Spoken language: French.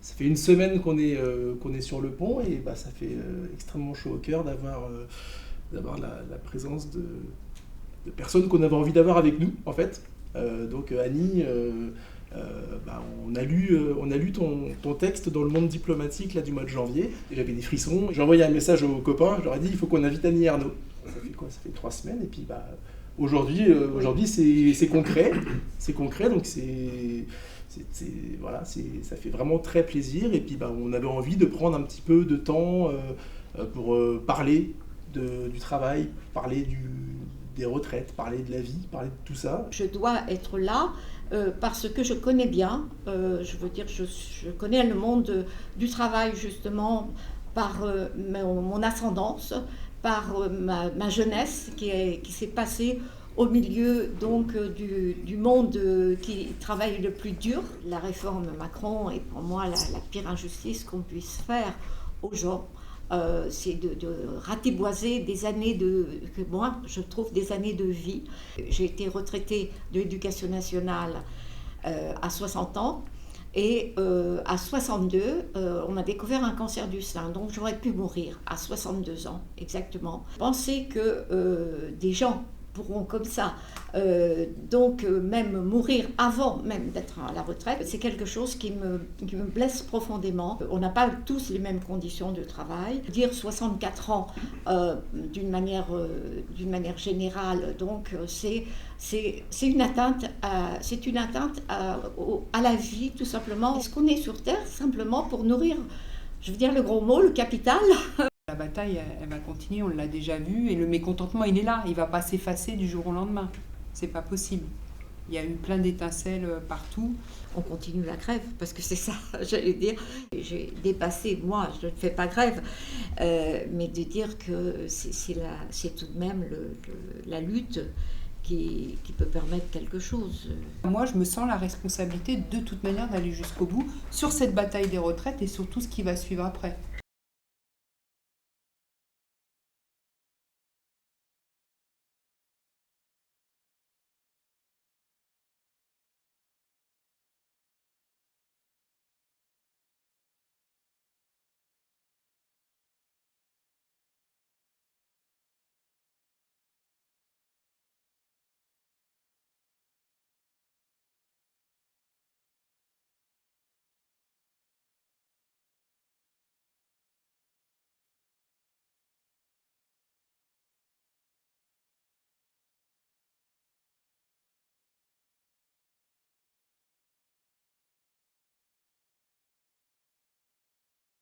Ça fait une semaine qu'on est sur le pont et bah, ça fait extrêmement chaud au cœur d'avoir la présence de personnes qu'on avait envie d'avoir avec nous, en fait. Donc Annie, bah, on a lu ton texte dans le Monde diplomatique là, du mois de janvier. Et j'avais des frissons. J'ai envoyé un message aux copains, je leur ai dit il faut qu'on invite Annie Ernaux. Ça fait quoi? Ça fait 3 semaines. Et puis bah, aujourd'hui c'est concret. C'est concret, donc voilà, ça fait vraiment très plaisir. Et puis bah, on avait envie de prendre un petit peu de temps pour parler du travail, parler des retraites, parler de la vie, parler de tout ça. Je dois être là parce que je connais bien, je veux dire, je connais le monde du travail justement par mon ascendance, par ma jeunesse qui s'est passée au milieu donc du monde qui travaille le plus dur. La réforme Macron est pour moi la pire injustice qu'on puisse faire aux gens. C'est de ratiboiser des années que moi je trouve des années de vie. J'ai été retraitée de l'éducation nationale à 60 ans et à 62 on m'a découvert un cancer du sein, donc j'aurais pu mourir à 62 ans exactement. Penser que des gens pourront comme ça, même mourir avant même d'être à la retraite, c'est quelque chose qui me blesse profondément. On n'a pas tous les mêmes conditions de travail. Dire 64 ans d'une manière générale, donc c'est une atteinte, à la vie tout simplement. Est-ce qu'on est sur Terre simplement pour nourrir, je veux dire le gros mot, le capital? La bataille, elle va continuer, on l'a déjà vu, et le mécontentement, il est là, il ne va pas s'effacer du jour au lendemain. C'est pas possible. Il y a eu plein d'étincelles partout. On continue la grève, parce que c'est ça, j'allais dire. J'ai dépassé, moi, je ne fais pas grève, mais de dire que c'est tout de même la lutte qui peut permettre quelque chose. Moi, je me sens la responsabilité de toute manière d'aller jusqu'au bout sur cette bataille des retraites et sur tout ce qui va suivre après.